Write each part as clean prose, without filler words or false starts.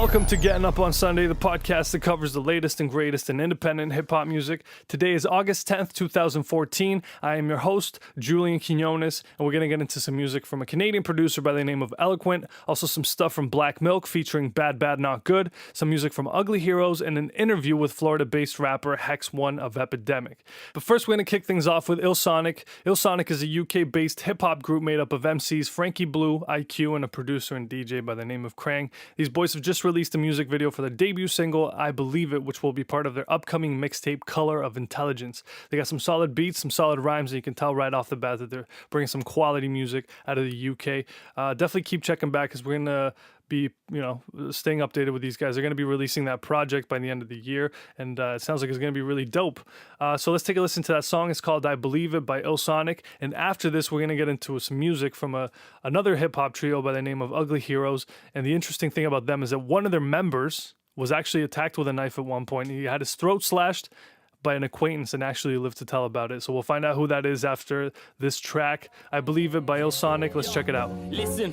Welcome to Gettin Up On Sunday, the podcast that covers the latest and greatest in independent hip-hop music. Today is August 10th, 2014. I am your host, Julian Quinones, and we're going to get into some music from a Canadian producer by the name of Eloquent, also some stuff from Black Milk featuring Bad Bad Not Good, some music from Ugly Heroes, and an interview with Florida-based rapper Hex One of Epidemic. But first, we're going to kick things off with Illsonic. Illsonic is a UK-based hip-hop group made up of MCs Frankie Blue, IQ, and a producer and DJ by the name of Krang. These boys have just released a music video for their debut single, I Believe It, which will be part of their upcoming mixtape, Color of Intelligence. They got some solid beats, some solid rhymes, and you can tell right off the bat that they're bringing some quality music out of the UK. Definitely keep checking back because we're going to be, staying updated with these guys. They're going to be releasing that project by the end of the year, and it sounds like it's going to be really dope. So let's take a listen to that song. It's called I Believe It by Illsonic, and after this, we're going to get into some music from another hip-hop trio by the name of Ugly Heroes, and the interesting thing about them is that one of their members was actually attacked with a knife at one point. He had his throat slashed by an acquaintance and actually lived to tell about it. So we'll find out who that is after this track. I Believe It by Illsonic. Let's check it out. Listen,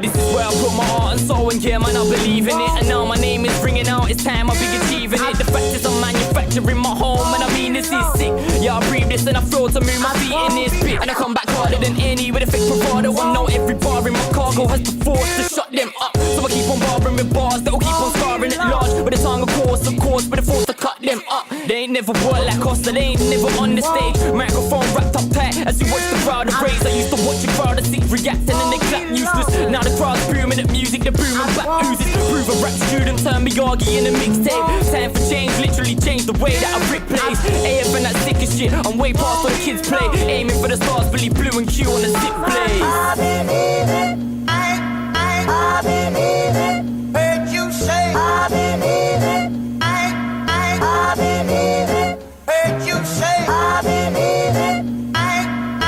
this is where I put my heart and soul, and yeah, man, I believe in it. And now my name is ringing out, it's time I'll be achieving it. The fact is I'm manufacturing my home, and I mean this is sick. Yeah, I breathe this and I feel to move my feet in this bit. And I come back harder than any with a fake bravado. I know every bar in my cargo has the force to shut them up. So I keep on barbering with bars that'll keep on scarring at large. With a tongue of course, with the force to cut them up. They ain't never worked like us, so they ain't never on the stage. Microphone wrapped up tight as you watch the crowd raise. I used to watch a crowd of six reacting and they clap useless. Now the crowd's booming at music, the booming back oozes. Prove a rap student, turn me Yargi in a mixtape. Time for change, literally change the way that I rip plays. AF and that sick as shit, I'm way past where the kids play. Aiming for the stars, Billy Blue and Q on the zip blaze. I believe it, I believe it. Heard you say I believe it, I believe it. Heard you say I believe it,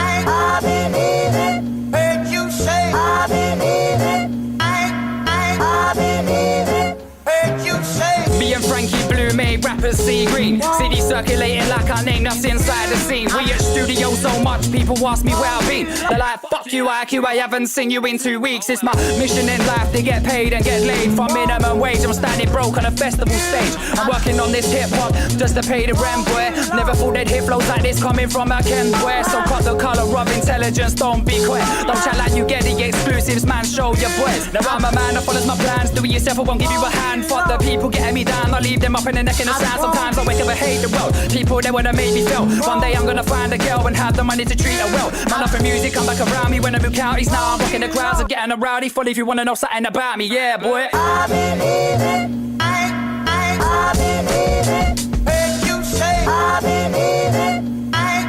I believe it. Heard you say I believe it, I believe it. Heard you say. Me and Frankie Blue made rappers see green. City circulating like our name that's inside the scene. We at studio so much, people ask me where I've been. They're like, fuck you IQ, I haven't seen you in 2 weeks. It's my mission in life to get paid and get laid. For minimum wage, I'm standing broke on a festival stage. I'm working on this hip hop just to pay the rent, boy. Never thought they'd hit flows like this coming from a Ken boy. So cut the color of intelligence, don't be quick. Don't chat like you get the exclusives, man, show your boys. Now I'm a man that follows my plans. Do it yourself, I won't give you a hand. Fuck the people getting me down, I'll leave them up in the neck in the sand. Sometimes I wake up and hate the world. People, they wanna make me feel. One day I'm gonna find a girl and have the money to treat her well. Man up for music, come back around me when I move counties. Now I'm rocking the crowds and getting a rowdy. Full if you wanna know something about me, yeah, boy. I believe it, I believe it. Heard you say I believe it, I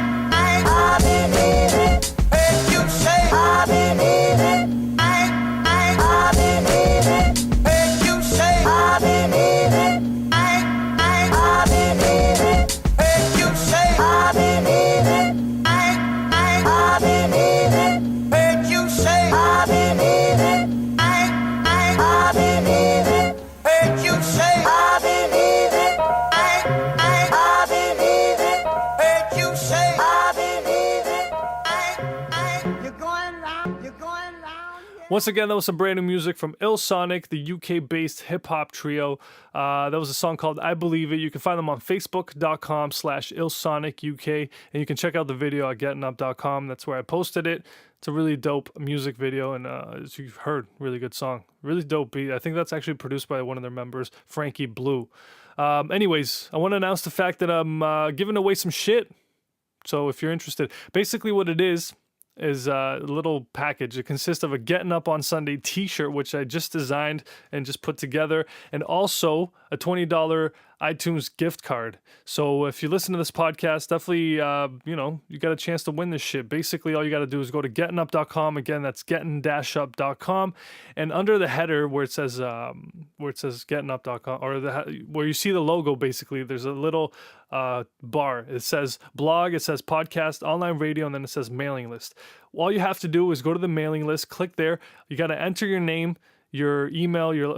believe it. Heard you say I believe it, I believe it. Heard you say I believe it, I believe it. Heard you say I believe it, I believe it. Heard you say I believe it, I believe it. Heard you say I believe it, I believe it. Heard you say I believe it, You're going round, yeah. Once again, that was some brand new music from Illsonic, the UK-based hip-hop trio. That was a song called I Believe It. You can find them on facebook.com/IllsonicUK, and you can check out the video at gettinup.com. That's where I posted it. It's a really dope music video, and as you've heard, really good song. Really dope beat. I think that's actually produced by one of their members, Frankie Blue. Anyways, I want to announce the fact that I'm giving away some shit. So if you're interested, basically what it is a little package. It consists of a Gettin Up On Sunday t-shirt, which I just designed and just put together, and also a $20 iTunes gift card. So if you listen to this podcast, definitely, you got a chance to win this shit. Basically, all you got to do is go to gettinup.com. Again, that's gettin-up.com. And under the header where it says gettinup.com, or where you see the logo, basically, there's a little bar. It says blog, it says podcast, online radio, and then it says mailing list. All you have to do is go to the mailing list, click there. You got to enter your name, your email, your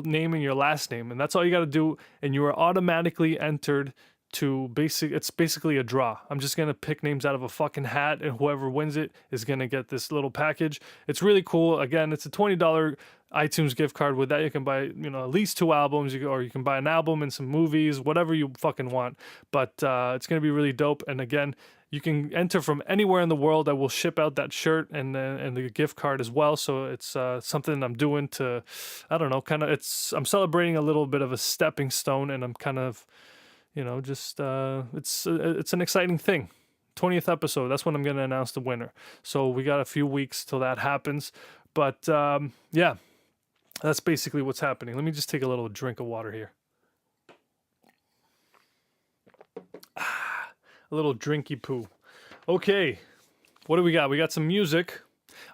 name, and your last name, and that's all you got to do, and you are automatically entered it's basically a draw. I'm just going to pick names out of a fucking hat, and whoever wins it is going to get this little package. It's really cool. Again, it's a $20 iTunes gift card. With that, you can buy, at least 2 albums, or you can buy an album and some movies, whatever you fucking want. But it's going to be really dope. And again, you can enter from anywhere in the world. I will ship out that shirt and the gift card as well. So it's something I'm doing to, I don't know, I'm celebrating a little bit of a stepping stone, and I'm kind of, it's an exciting thing. 20th episode, that's when I'm going to announce the winner. So we got a few weeks till that happens. But yeah, that's basically what's happening. Let me just take a little drink of water here. A little drinky poo. Okay, what do we got? We got some music.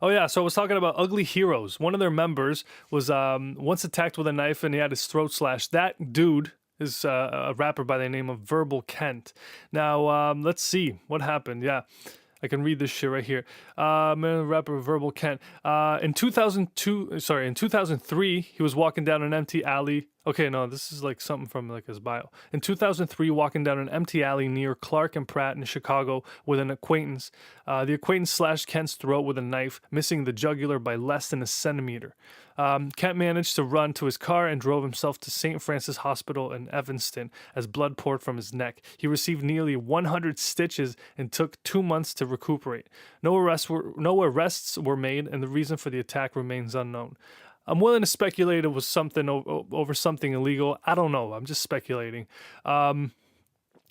Oh yeah, so I was talking about Ugly Heroes. One of their members was once attacked with a knife and he had his throat slashed. That dude is a rapper by the name of Verbal Kent. Now, let's see what happened. Yeah, I can read this shit right here. Rapper Verbal Kent. In 2003, he was walking down an empty alley. Okay, no, this is like something from like his bio. In 2003, walking down an empty alley near Clark and Pratt in Chicago with an acquaintance. The acquaintance slashed Kent's throat with a knife, missing the jugular by less than a centimeter. Kent managed to run to his car and drove himself to St. Francis Hospital in Evanston as blood poured from his neck. He received nearly 100 stitches and took 2 months to recuperate. No arrests were made, and the reason for the attack remains unknown. I'm willing to speculate it was something over something illegal. I don't know. I'm just speculating.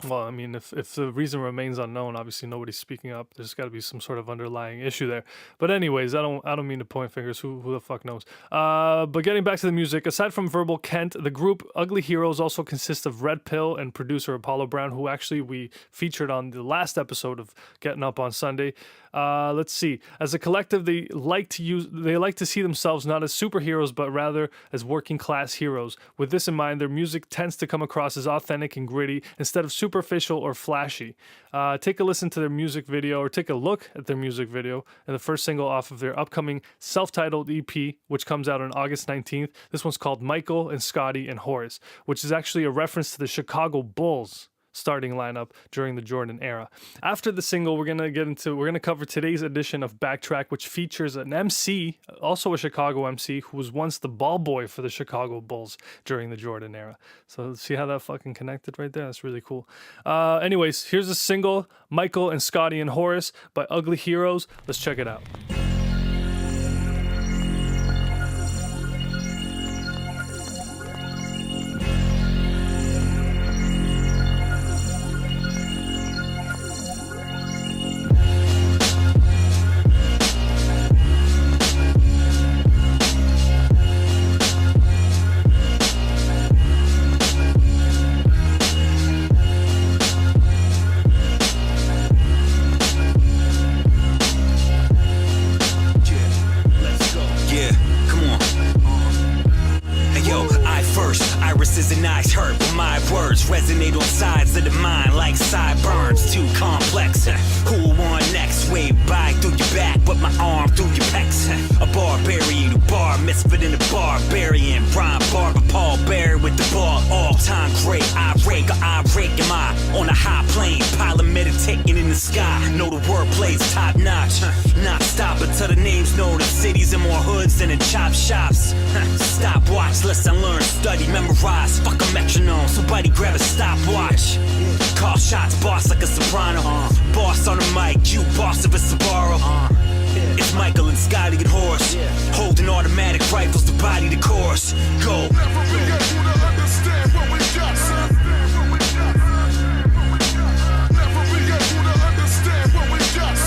Well, I mean, if the reason remains unknown, obviously nobody's speaking up. There's got to be some sort of underlying issue there. But anyways, I don't mean to point fingers. Who the fuck knows? But getting back to the music, aside from Verbal Kent, the group Ugly Heroes also consists of Red Pill and producer Apollo Brown, who actually we featured on the last episode of Gettin Up On Sunday. Let's see. As a collective, they like to see themselves not as superheroes, but rather as working class heroes. With this in mind, their music tends to come across as authentic and gritty instead of superficial or flashy. Take a listen to their music video, or take a look at their music video, and the first single off of their upcoming self-titled EP, which comes out on August 19th. This one's called Michael and Scotty and Horace, which is actually a reference to the Chicago Bulls starting lineup during the Jordan era. After the single, we're gonna cover today's edition of Backtrack, which features an MC, also a Chicago MC, who was once the ball boy for the Chicago Bulls during the Jordan era. So see how that fucking connected right there? That's really cool. Anyways, here's a single, Michael and Scotty and Horace by Ugly Heroes. Let's check it out. Isn't nice, hurt, but my words resonate on sides of the mind like sideburns. Too complex. Who will want next? Wave by through your back, but my arm through your pecs. A barbarian who bar misfit in a barbarian. Rhyme barber Paul Bear with the ball. All time great. I rake am I on a high plane, pilot meditating in the sky. Know the wordplay's top notch. Not stop until the names know the cities and more hoods than the chop shops. Stopwatch, listen, learn, study, memorize. Fuck a metronome, somebody grab a stopwatch. Call shots, boss like a soprano. Boss on the mic, you boss of a Subaru. It's Michael and Scotty and Horace, holding automatic rifles to body the course. Go. Never be able to understand what we got. Never be able to understand what we got.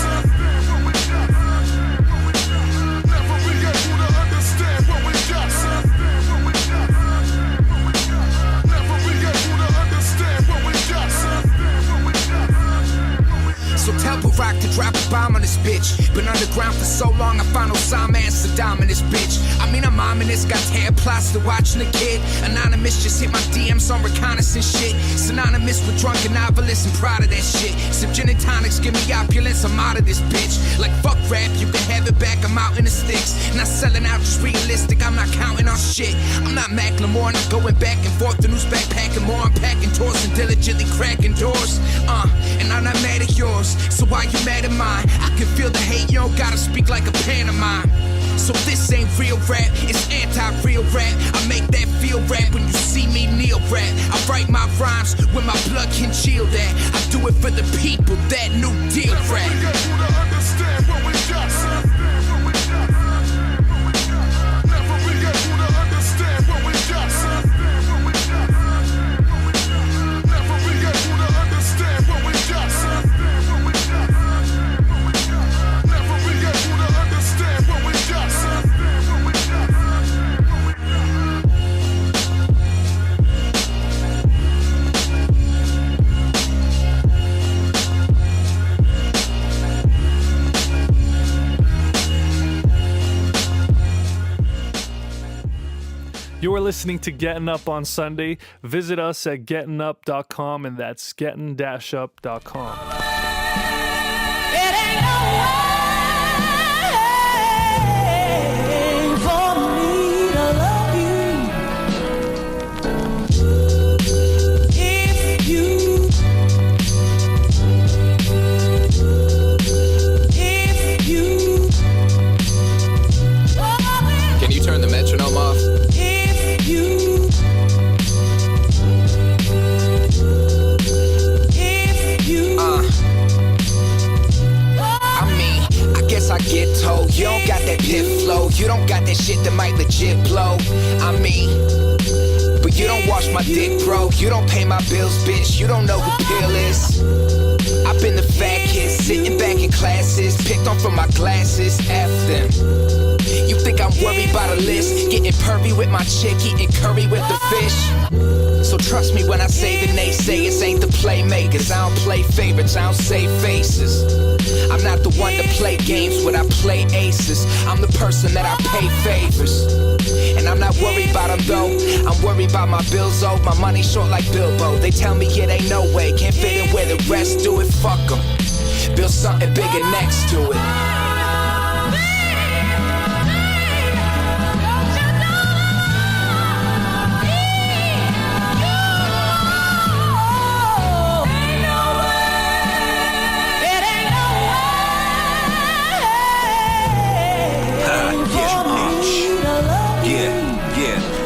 Never be able to understand what we got. Never be able to understand what we got. So tell Barack to drop a bomb on this bitch. Been underground for so long, I found Osama and Saddam in this bitch. I mean, I'm mom and it's got hair plaster watching a kid. Anonymous just hit my DMs on reconnaissance shit. Synonymous with drunken novelists and proud of that shit. Sip gin and tonics, give me opulence, I'm out of this bitch. Like fuck rap, you can have it back, I'm out in the sticks. Not selling out, just realistic, I'm not counting on shit. I'm not Macklemore, not going back and forth. The news backpacking more, I'm packing tours and diligently cracking doors. And I'm not mad at yours, so why you mad at mine? I can feel the hate, you don't gotta speak like a pantomime. So this ain't real rap, it's anti-real rap. I make that feel rap when you see me kneel rap. I write my rhymes when my blood can chill that. I do it for the people, that New Deal rap. Never forget who to understand what we got. Never forget who to understand what we got. Never forget who to understand what we got. Never forget who to understand what we got. You are listening to Gettin Up on Sunday. Visit us at gettinup.com, and that's gettin-up.com. It ain't no way for me to love you if you Can you turn the metronome off? I get told you don't got that pit flow. You don't got that shit that might legit blow. I mean, but you don't wash my dick, bro. You don't pay my bills, bitch. You don't know who Pill is. I've been the fat kid sitting back in classes, picked on from my glasses. F them. You think I'm worried about a list? Getting pervy with my chick, eating curry with the fish. So trust me when I say the naysayers ain't the playmakers. I don't play favorites, I don't save faces. I'm not the one to play games with, I play aces. I'm the person that I pay favors. And I'm not worried about them though. I'm worried about my bills owed, my money short like Bilbo. They tell me it ain't no way, can't fit in where the rest do it, fuck them. Build something bigger next to it.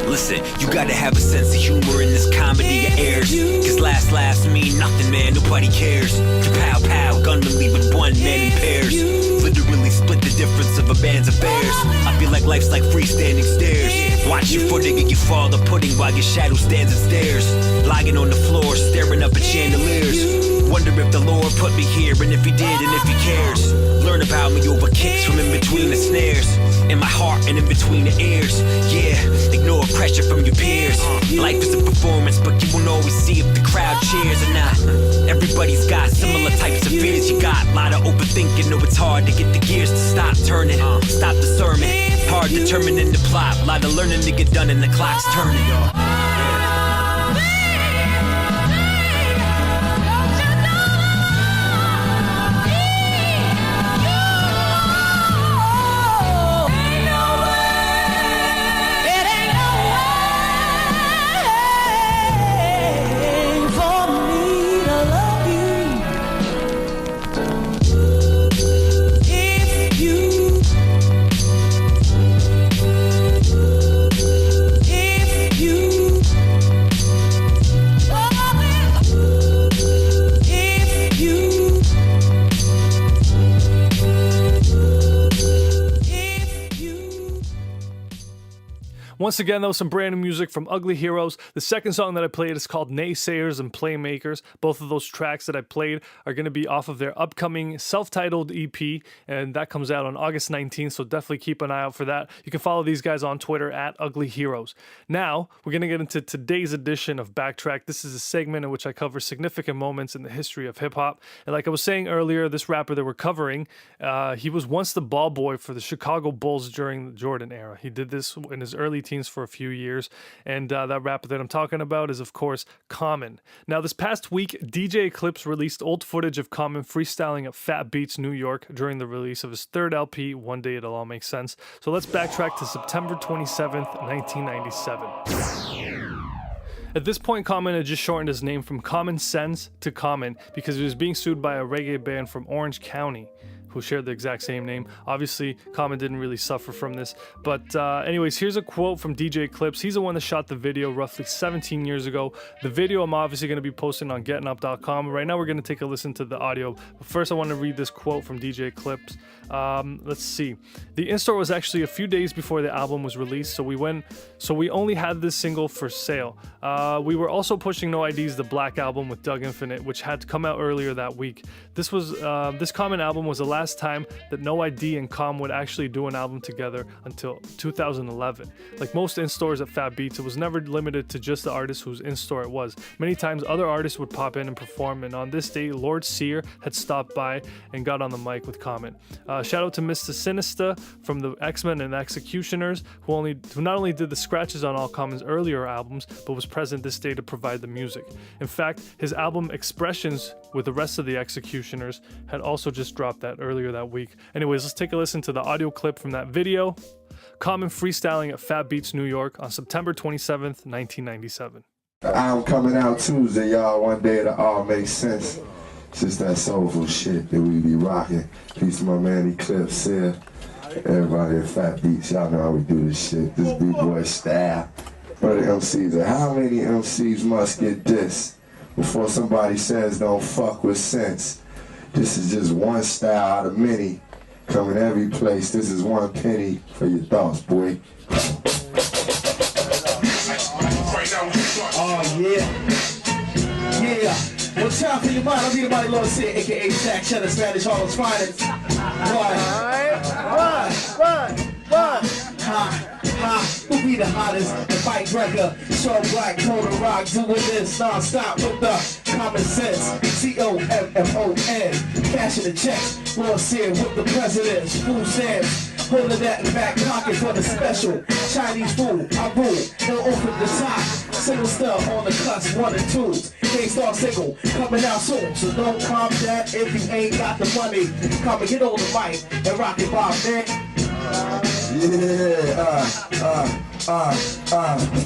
Listen, you gotta have a sense of humor in this comedy of airs. Cause laughs mean nothing, man, nobody cares. Pow pow, gunmen leaving one man in pairs. Literally split the difference of a band's affairs. I feel like life's like freestanding stairs. Watch your footing and you fall the pudding while your shadow stands and stares. Lying on the floor, staring up at chandeliers. Wonder if the Lord put me here, and if he did, and if he cares. Learn about me over kicks from in between the snares. In my heart and in between the ears. Yeah, ignore pressure from your peers. Life is a performance, but you won't always see if the crowd cheers or not. Everybody's got similar types of fears. You got a lot of overthinking, know it's hard to get the gears to stop turning. Stop the sermon, hard determining the plot. A lot of learning to get done and the clock's turning. Once again, that was some brand new music from Ugly Heroes. The second song that I played is called Naysayers and Playmakers. Both of those tracks that I played are going to be off of their upcoming self-titled EP, and that comes out on August 19th, so definitely keep an eye out for that. You can follow these guys on Twitter at Ugly Heroes. Now, we're going to get into today's edition of Backtrack. This is a segment in which I cover significant moments in the history of hip-hop. And like I was saying earlier, this rapper that we're covering, he was once the ball boy for the Chicago Bulls during the Jordan era. He did this in his early teens for a few years, and that rapper that I'm talking about is, of course, Common. Now, this past week, DJ Eclipse released old footage of Common freestyling at Fat Beats, New York, during the release of his third LP, One Day It'll All Make Sense. So let's backtrack to September 27th, 1997. At this point, Common had just shortened his name from Common Sense to Common because he was being sued by a reggae band from Orange County who shared the exact same name. Obviously, Common didn't really suffer from this. But anyways, here's a quote from DJ Eclipse. He's the one that shot the video roughly 17 years ago. The video I'm obviously going to be posting on gettinup.com. Right now, we're going to take a listen to the audio. But first, I want to read this quote from DJ Eclipse. Let's see. The in-store was actually a few days before the album was released, so we only had this single for sale. We were also pushing No ID's The Black Album with Doug Infinite, which had come out earlier that week. This Common album was the last time that No ID and Com would actually do an album together until 2011. Like most in-stores at Fat Beats, it was never limited to just the artist whose in-store it was. Many times other artists would pop in and perform, and on this day, Lord Sear had stopped by and got on the mic with Common. Shout out to Mr. Sinister from the X-Men and Executioners, who not only did the scratches on all Common's earlier albums, but was present this day to provide the music. In fact, his album Expressions with the rest of the Executioners had also just dropped that earlier that week. Anyways, let's take a listen to the audio clip from that video. Common freestyling at Fat Beats, New York on September 27th, 1997. I'm coming out Tuesday, y'all. One Day It'll All Make Sense. It's just that soulful shit that we be rocking. Peace to my man Eclipse here. Everybody at Fat Beats, y'all know how we do this shit. This B-boy style. Where the MCs are? How many MCs must get this before somebody says don't fuck with sense? This is just one style out of many. Coming every place. This is one penny for your thoughts, boy. Oh, yeah. Yeah. One time for your mind. I'll be the mighty Lord Sid, a.k.a. Jack Cheddar, Spanish Harlem's finest. Run. Ha, who be the hottest? The fight breaker. Show black, cold and rock, doing this non-stop with the common sense. COMMON. Cashing the checks. Lord Sid with the presidents. Food stamps. Holding that in back pocket for the special Chinese food. I rule. He'll open the top. Single stuff on the cusp, 1 and 2s. K-Star single coming out soon. So don't calm that if you ain't got the money. Come and get on the mic and rock it, Bob, man.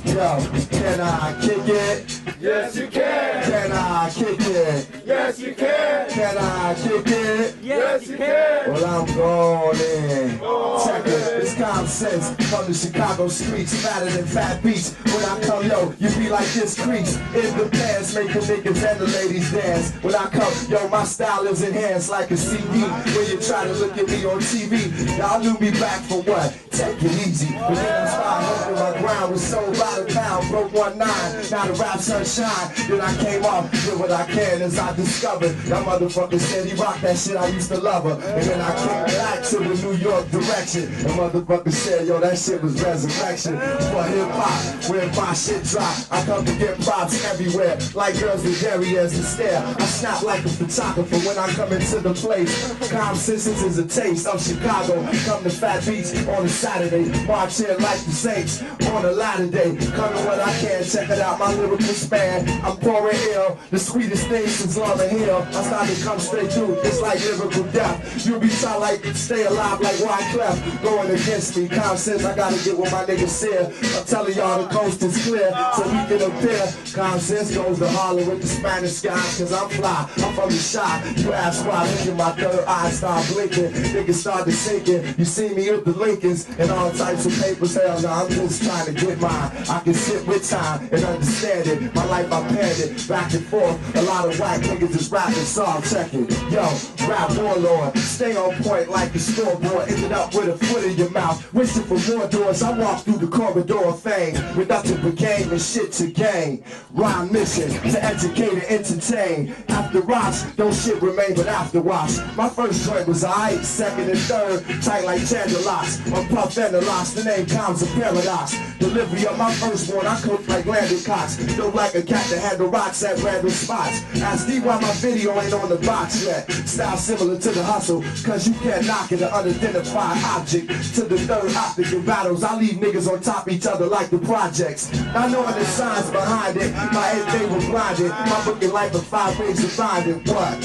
Yo, can I kick it? Yes, you can. Can I kick it? Yes, you can. Can I kick it? Yes, you can. Well, I'm going in. Check it, it's common sense. From the Chicago streets, fatter than Fat Beats. When I come, yo, you be like this crease. In the pants, making niggas and the ladies dance. When I come, yo, my style is enhanced like a CD. When you try to look at me on TV, y'all knew me back for what? Take it easy. But then I started hoping my ground was sold by the pound. Broke 1-9, now the rap sunshine. Then I came off, did what I can as I discovered. That motherfucker said he rocked that shit, I used to love her. And then I came back to the New York direction. And motherfucker said, yo, that shit was resurrection. For hip hop, when my shit drop, I come to get props everywhere. Like girls with derrieres and stare. I snap like a photographer when I come into the place. Calm Sisters is a taste of Chicago. Come to Fat Beats on a Saturday. March in like the Saints on a latter day. Coming when I can, check it out, my lyrical span. I'm pouring ill, the sweetest thing since Lauryn Hill. I started to come straight through, it's like lyrical death. You be trying like stay alive like Wyclef. Going against me, Calm says I gotta get what my niggas said. I'm telling y'all the coast is clear, so we can appear. Calm says goes to Harlem with the Spanish guys, cause I'm fly, I'm from the shop. You ask why, look at my third eye start blinking. Niggas started sinking, you see me with the Lincolns and all types of papers. Hell no, I'm just just trying to get mine. I can sit with time and understand it. My life I panned it back and forth. A lot of white niggas is rapping, so I'm checking. Yo, rap warlord, stay on point like the scoreboard. Ended up with a foot in your mouth, wishing for more doors. I walk through the corridor of fame with nothing but game and shit to gain. Rhyme mission to educate and entertain. After rocks, don't shit remain but afterwash. My first joint was aight, second and third, tight like Chandler locks. On Puff and the locks, the name comes a paradox. Delivery of my first one, I cooked like Landon Cox. Look like a cat that had the rocks at random spots. Ask D why my video ain't on the box yet. Style similar to the hustle, cause you can't knock it, an unidentified object. To the third optic in battles, I leave niggas on top of each other like the projects. Not knowing the signs behind it, my head they were blinded. My book in life of 5 ways to find it. What?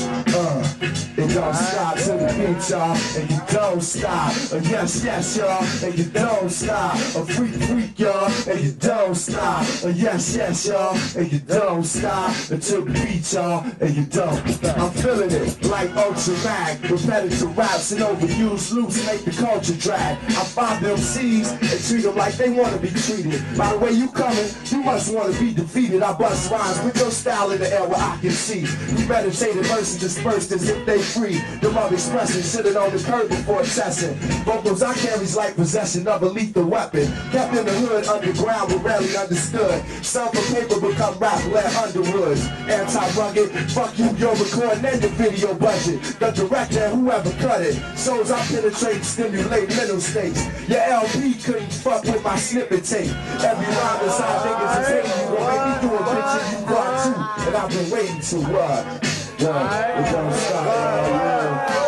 It don't stop to the beat, y'all, and you don't stop. Yes, yes, y'all, and you don't stop. A freak, y'all, and you don't stop. Yes, yes, y'all, and you don't stop. Until the beat, y'all, and you don't stop. I'm feeling it like Ultra Mag. Repetitive raps and overused loops make the culture drag. I find them C's and treat them like they want to be treated. By the way you coming, you must want to be defeated. I bust rhymes with your style in the air where I can see. You meditated verses dispersed as if they free. The love expression sitting on the curb before testing. Vocals I carry's like possession of a lethal weapon. Kept in the hood underground but rarely understood. Some for paper become rap led Underwoods. Anti-rugged, fuck you, your recording and your video budget. The director and whoever cut it. Souls I penetrate, stimulate mental states. Your LP couldn't fuck with my snippet tape. Every rhyme inside niggas is hating you. Gon' make me do a bitch and you brought too. And I've been waiting to what? It don't stop, y'all.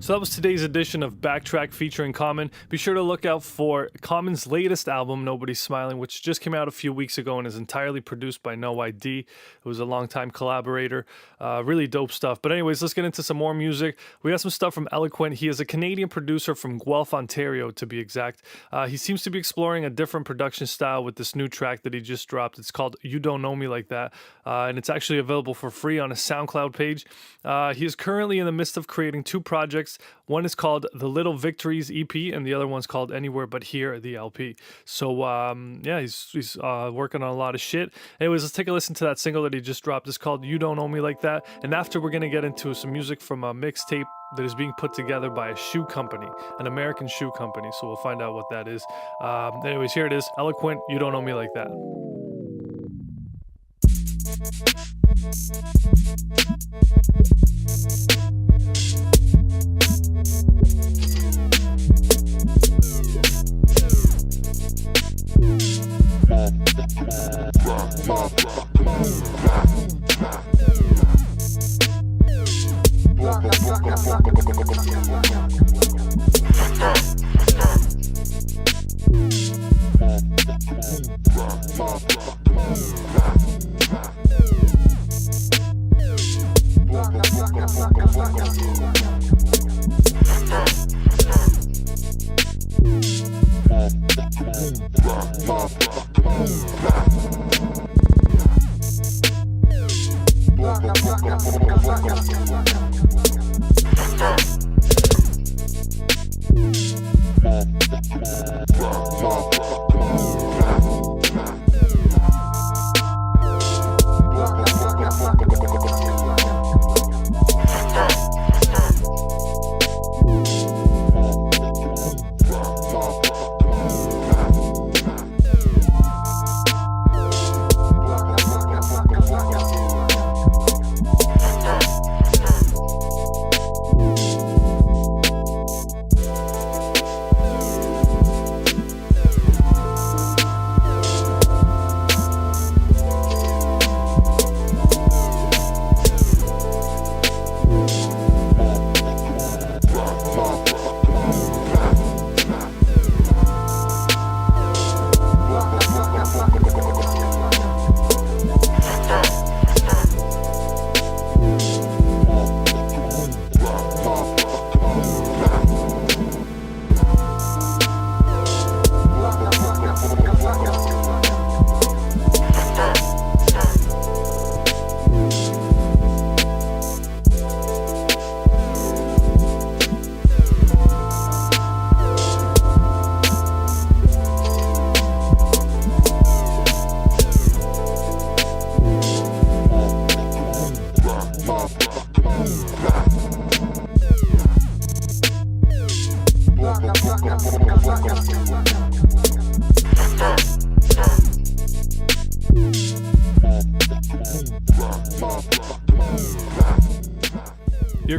So that was today's edition of Backtrack featuring Common. Be sure to look out for Common's latest album, Nobody's Smiling, which just came out a few weeks ago and is entirely produced by No ID, who was a longtime collaborator. Really dope stuff. But anyways, let's get into some more music. We got some stuff from Eloquent. He is a Canadian producer from Guelph, Ontario, to be exact. He seems to be exploring a different production style with this new track that he just dropped. It's called You Don't Know Me Like That, and it's actually available for free on his SoundCloud page. He is currently in the midst of creating 2 projects. One is called The Little Victories EP, and the other one's called Anywhere But Here, the LP. So, yeah, he's working on a lot of shit. Anyways, let's take a listen to that single that he just dropped. It's called You Don't Know Me Like That. And after, we're going to get into some music from a mixtape that is being put together by a shoe company, an American shoe company. So we'll find out what that is. Anyways, here it is. Eloquent, You Don't Know Me Like That.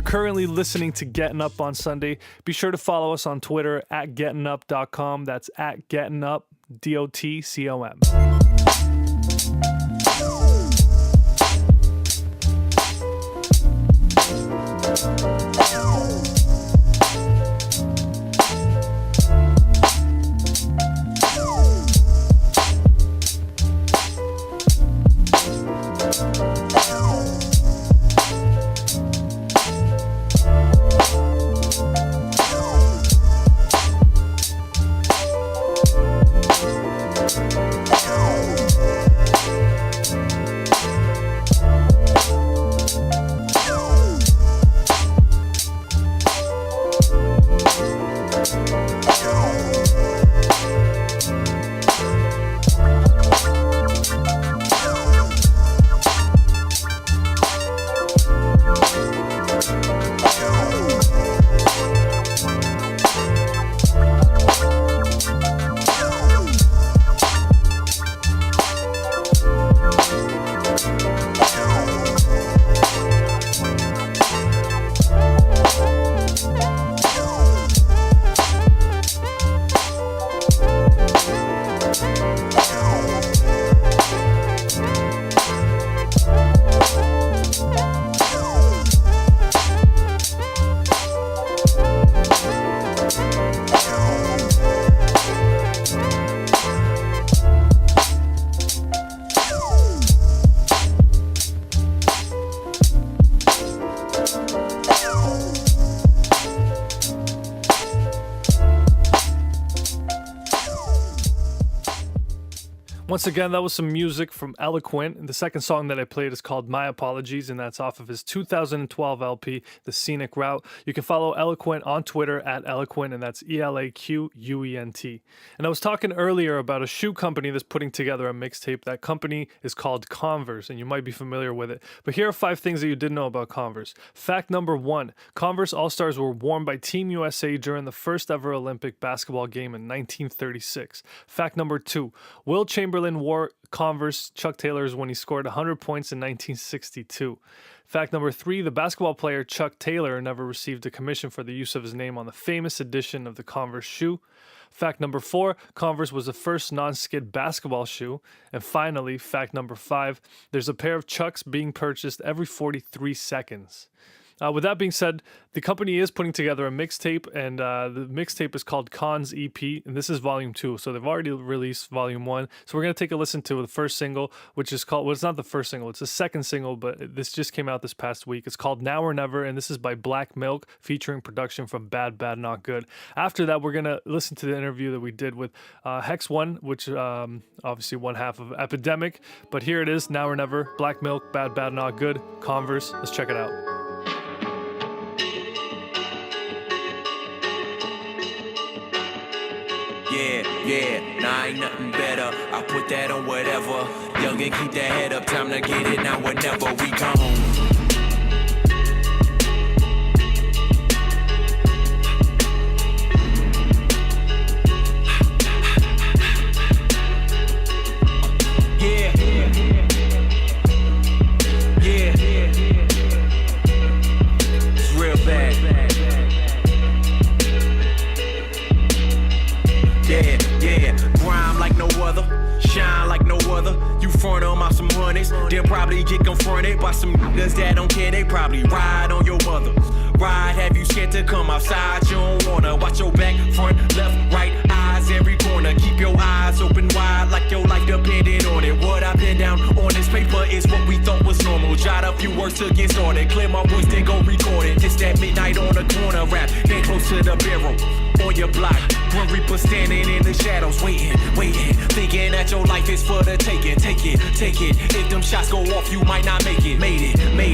currently listening to Gettin Up on Sunday. Be sure to follow us on Twitter at gettinup.com. That's at gettinup, DOTCOM. Once again, that was some music from Eloquent. And the second song that I played is called My Apologies, and that's off of his 2012 LP, The Scenic Route. You can follow Eloquent on Twitter at Eloquent, and that's ELAQUENT. And I was talking earlier about a shoe company that's putting together a mixtape. That company is called Converse, and you might be familiar with it. But here are 5 things that you didn't know about Converse. Fact number 1, Converse All-Stars were worn by Team USA during the first ever Olympic basketball game in 1936. Fact number 2, Will Chamberlain wore Converse Chuck Taylors when he scored 100 points in 1962. Fact number 3, the basketball player Chuck Taylor never received a commission for the use of his name on the famous edition of the Converse shoe. Fact number 4, Converse was the first non-skid basketball shoe. And finally, fact number 5, there's a pair of Chucks being purchased every 43 seconds. With that being said, the company is putting together a mixtape, and the mixtape is called Cons EP, and this is Volume 2. So they've already released Volume 1. So we're going to take a listen to the first single, which is called, well, it's not the first single, it's the second single, but this just came out this past week. It's called Now or Never, and this is by Black Milk, featuring production from Bad Bad Not Good. After that, we're going to listen to the interview that we did with Hex One, which obviously one half of Epidemic. But here it is, Now or Never, Black Milk, Bad Bad Not Good, Converse. Let's check it out. Yeah, nah, ain't nothing better. I put that on whatever. Young and keep that head up, time to get it now whenever we gone. It's real bad. Yeah, grind like no other, shine like no other. You front them out some honeys, they'll probably get confronted by some niggas that don't care. They probably ride on your mother. Ride, have you scared to come outside? You don't wanna watch your back, front, left, right, eyes every corner. Keep your eyes open wide like your life depended on it. What I've been down on this paper is what we thought was normal. Jot a few words to get started. Clear my voice, then go record it. It's that midnight on the corner rap, then close to the barrel. On your block, Grim Reaper standing in the shadows, waiting, thinking that your life is for the taking. Take it. If them shots go off, you might not make it. Made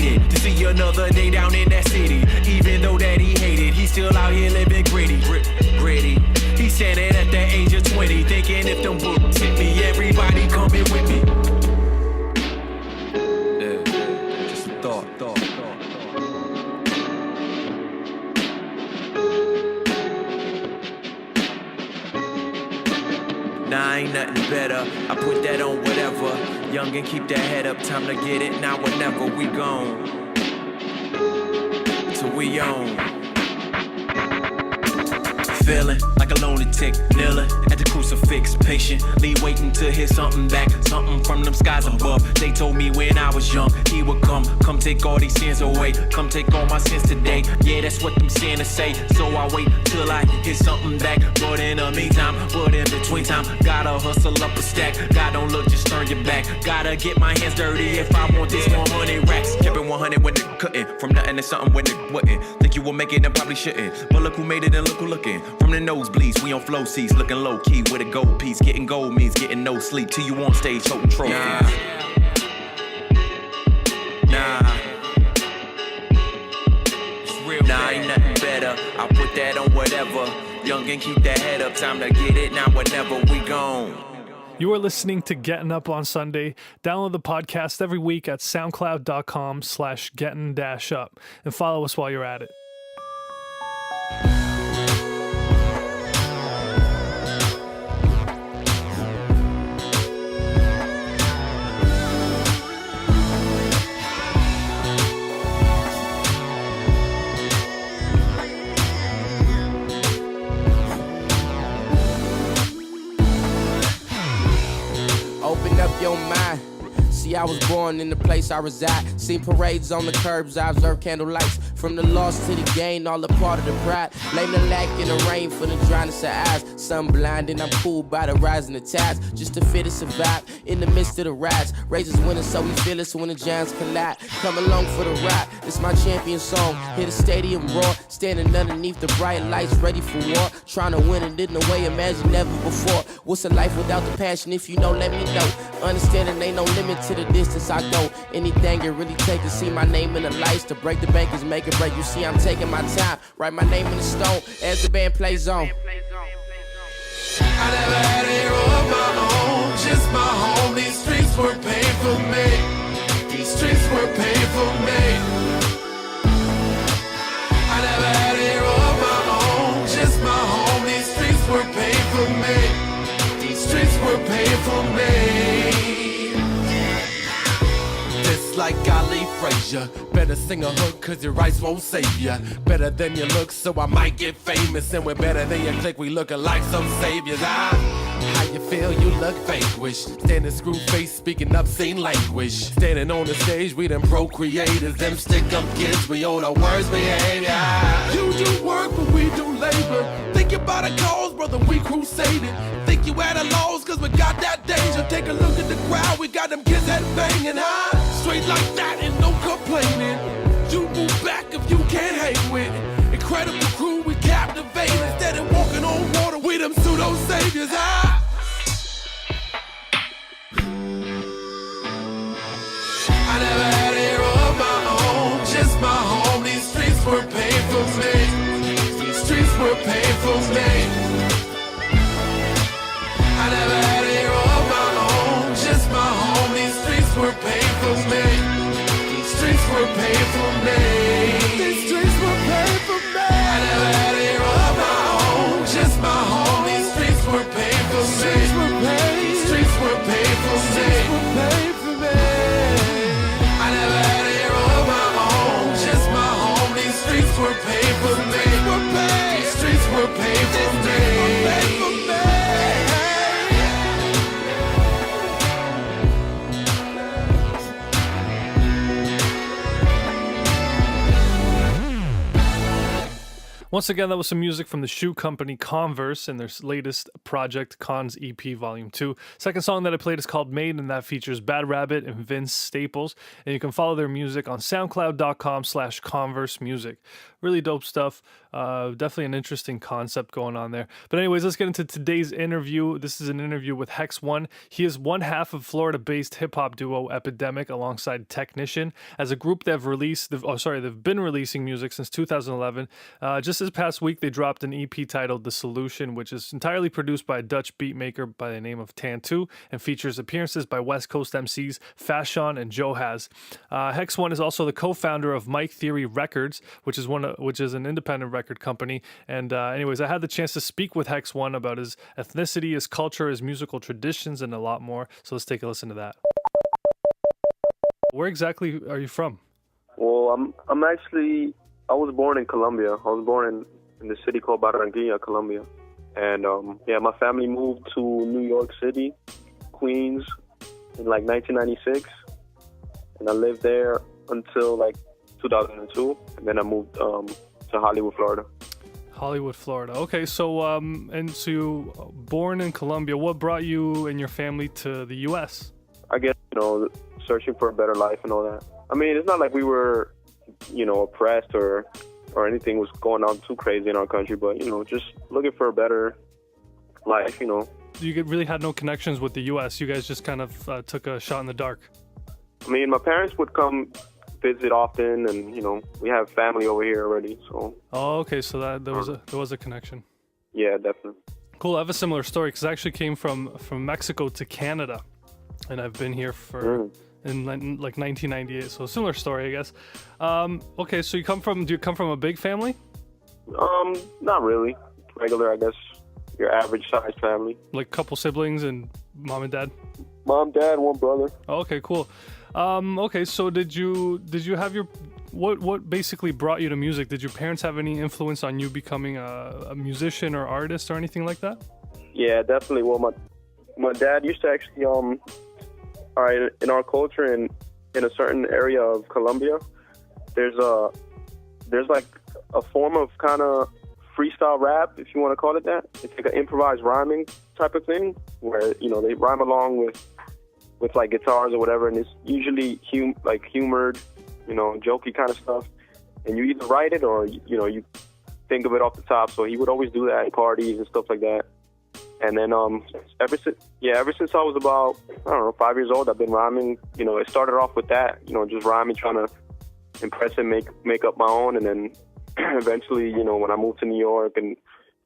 it to see another day down in that city. Even though that he hated, he's still out here living gritty. He's standing at the age of 20, thinking if them books hit me, everybody coming with me. Yeah, just a thought. Nah, ain't nothing better. I put that on whatever. Young and keep that head up. Time to get it now or never. We gone. It's so we on. Feeling like a lunatic, kneeling at the crucifix, patiently waiting to hear something back, something from them skies above. They told me when I was young, he would come take all these sins away, come take all my sins today. Yeah, that's what them sinners say, so I wait till I hear something back. But in the meantime, but in between time, gotta hustle up a stack. God don't look, just turn your back. Gotta get my hands dirty if I want this 100 racks. Kept it 100 when it couldn't, from nothing to something when it wouldn't. Think you will make it and probably shouldn't, but look who made it and look who looking. From the nosebleeds, we on flow seats, looking low key with a gold piece. Getting gold means getting no sleep till you on stage holding trophies. Nah, it's real. Nah, ain't nothing better. I'll put that on whatever. Young and keep that head up. Time to get it now. Whenever we gone. You are listening to Gettin Up On Sunday. Download the podcast every week at soundcloud.com/gettin-up and follow us while you're at it. Open up your mind. See, I was born in the place I reside. Seen parades on the curbs, I observed candle lights. From the loss to the gain, all a part of the pride. Blame the lack in the rain for the dryness of eyes. Sun blinding, I'm cool by the rising of tides. Just to fit and survive in the midst of the rides. Raises winning, so we feel it when the giants collide. Come along for the ride, it's my champion song. Hear the stadium roar, standing underneath the bright lights, ready for war. Trying to win it in a way imagined never before. What's a life without the passion? If you know, let me know. Understanding ain't no limit to the distance I go. Anything it really take to see my name in the lights. To break the bankers, make it break. You see, I'm taking my time. Write my name in the stone as the band plays on. I never had a hero of my own, just my home. These streets were paid for me. These streets were paid for me. I never had a hero of my own, just my home. These streets were paid for me. These streets were paid for me. Just like Ali Frazier, better sing a hook cause your rights won't save ya. Better than you look, so I might get famous. And we're better than you click, we looking like some saviors. How you feel? You look vanquished. Standing screw face, speaking obscene language. Standing on the stage, we them procreators. Them stick up kids, we own our words behavior. You do work, but we do labor. Think about a cause, brother, we crusading. Think you at a loss, cause we got that danger. Take a look at the crowd, we got them kids head banging high. Straight like that and no complaining. You move back if you can't hang with it. Incredible crew, we captivate. Instead of walking on water, we them pseudo saviors. I never had a hero of my own, just my home. These streets were paid for me. These streets were paid for me. I never had a hero of my own, just my home. These streets were paid for me. These streets were paid for me. These streets were paid for me. I never had a hero of my own, just my home. These streets were paid for me. These streets were paid for me. I never had a hero of my own, just my home. These streets were paid for me. These streets were paid for me. Once again, that was some music from the shoe company Converse and their latest project, Cons EP Volume 2. Second song that I played is called Made, and that features Bad Rabbit and Vince Staples. And you can follow their music on soundcloud.com/Converse Music. Really dope stuff. Definitely an interesting concept going on there. But anyways, let's get into today's interview. This is an interview with Hex One. He is one half of Florida-based hip-hop duo Epidemic alongside Technician. As a group, they've been releasing music since 2011. Just this past week, they dropped an EP titled The Solution, which is entirely produced by a Dutch beatmaker by the name of Tantu and features appearances by West Coast MCs Fashion and Joe Has. Hex One is also the co-founder of Mike Theory Records, which is an independent record company. And anyways, I had the chance to speak with Hex One about his ethnicity, his culture, his musical traditions, and a lot more. So let's take a listen to that. Where exactly are you from? Well, I'm actually I was born in Colombia. I was born in the city called Barranquilla, Colombia. And my family moved to New York City, Queens, in like 1996. And I lived there until like 2002. And then I moved to Hollywood, Florida. Hollywood, Florida. Okay, so so you born in Colombia. What brought you and your family to the U.S.? I guess, searching for a better life and all that. I mean, it's not like we were, oppressed or anything was going on too crazy in our country, but, just looking for a better life, You really had no connections with the U.S. You guys just kind of took a shot in the dark. I mean, my parents would come visit often, and, we have family over here already, so. Oh, okay, so there was a connection. Yeah, definitely. Cool, I have a similar story, because I actually came from Mexico to Canada, and I've been here in like 1998, so a similar story, I guess. Okay, so do you come from a big family? Not really. Regular, I guess, your average size family. Like couple siblings and mom and dad? Mom, dad, one brother. Oh, okay, cool. Okay, so did you have what basically brought you to music? Did your parents have any influence on you becoming a musician or artist or anything like that? Yeah, definitely. Well, my dad used to actually, all right, in our culture in a certain area of Colombia, there's like a form of kind of freestyle rap, if you want to call it that. It's like an improvised rhyming type of thing where, they rhyme along with like guitars or whatever, and it's usually humored, jokey kind of stuff. And you either write it or, you think of it off the top. So he would always do that at parties and stuff like that. And then ever since I was about, 5 years old, I've been rhyming. It started off with that, just rhyming, trying to impress and make up my own. And then eventually, when I moved to New York and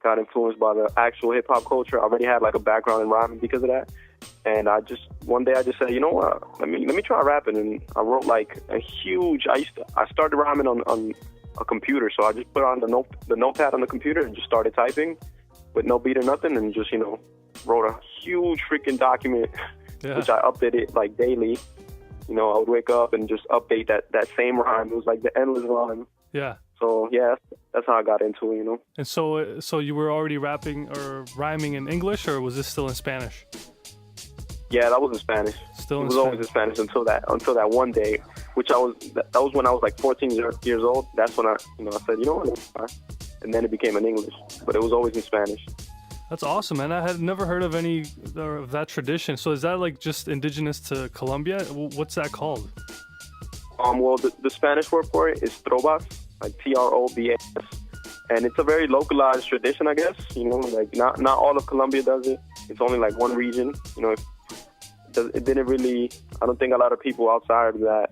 got influenced by the actual hip hop culture, I already had like a background in rhyming because of that. And one day I just said, you know what, let me try rapping. And I wrote like a huge, I started rhyming on a computer. So I just put on the notepad on the computer and just started typing with no beat or nothing, and just, wrote a huge freaking document, which I updated like daily. I would wake up and just update that same rhyme. It was like the endless rhyme. Yeah. So yeah, that's how I got into it, And so you were already rapping or rhyming in English, or was this still in Spanish? Yeah, that was in Spanish. It was always in Spanish until that one day, which that was when I was like 14 years old. That's when I said, what, and then it became in English, but it was always in Spanish. That's awesome, man. I had never heard of any of that tradition. So is that like just indigenous to Colombia? What's that called? Well, the Spanish word for it is trovas, like Trobas, and it's a very localized tradition, I guess. Like not all of Colombia does it. It's only like one region. It didn't really. I don't think a lot of people outside of that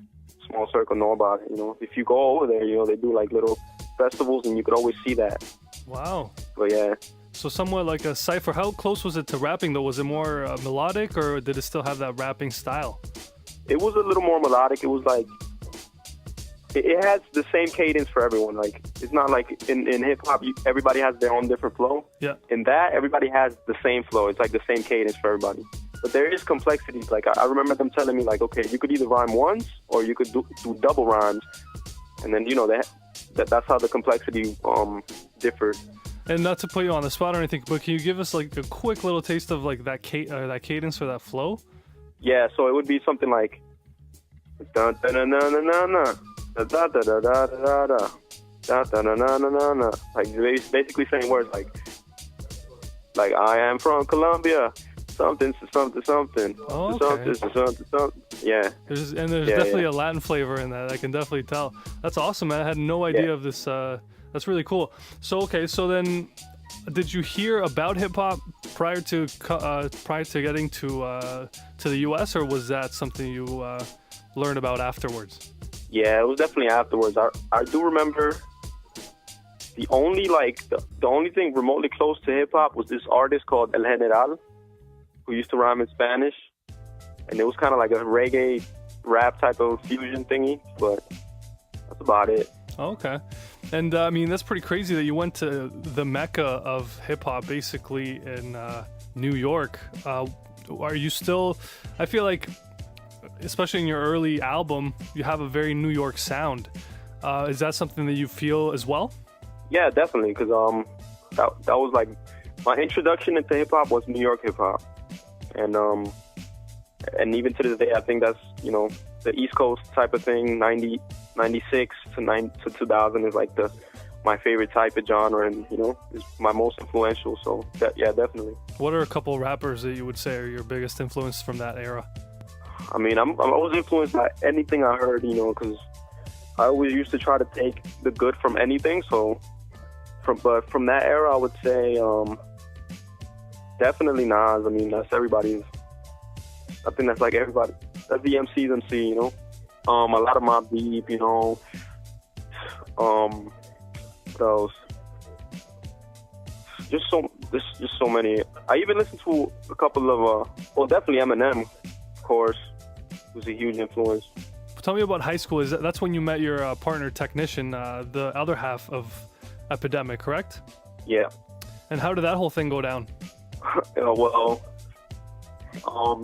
small circle know about it. If you go over there, they do like little festivals, and you could always see that. Wow. But yeah. So somewhat like a cipher. How close was it to rapping though? Was it more melodic, or did it still have that rapping style? It was a little more melodic. It was like it has the same cadence for everyone. Like it's not like in hip hop, everybody has their own different flow. Yeah. In that, everybody has the same flow. It's like the same cadence for everybody. But there is complexities. Like I remember them telling me, like, okay, you could either rhyme once or you could do double rhymes, and then that's how the complexity differed. And not to put you on the spot or anything, but can you give us like a quick little taste of like that cadence or that flow? Yeah, so it would be something like dun dun dun dun dun dun da da da da da da da da da da da da da, like basically saying words like I am from Colombia, something something something, oh, okay. something. Yeah. There's definitely a Latin flavor in that. I can definitely tell. That's awesome, man. I had no idea of this. That's really cool. So then, did you hear about hip hop prior to getting to the U.S., or was that something you learned about afterwards? Yeah, it was definitely afterwards. I do remember the only thing remotely close to hip hop was this artist called El General, who used to rhyme in Spanish, and it was kind of like a reggae rap type of fusion thingy, but that's about it. Okay. And I mean, that's pretty crazy that you went to the mecca of hip hop, basically in New York. Are you still? I feel like, especially in your early album, you have a very New York sound. Is that something that you feel as well? Yeah, definitely, because that was like my introduction into hip hop was New York hip hop, and even to this day, I think that's, you know, the East Coast type of thing. 96 to 2000 is like my favorite type of genre, and you know, is my most influential. So yeah, definitely. What are a couple rappers that you would say are your biggest influence from that era? I mean, I'm always influenced by anything I heard, you know, because I always used to try to take the good from anything. So from that era, I would say definitely Nas. I mean, that's everybody's. I think that's like everybody. That's the MC's MC, you know. A lot of Mobb Deep, you know. What else? Just so many. I even listened to a couple of well, definitely Eminem, of course, was a huge influence. Tell me about high school. That's when you met your partner technician, the other half of Epidemic, correct? Yeah. And how did that whole thing go down? Well,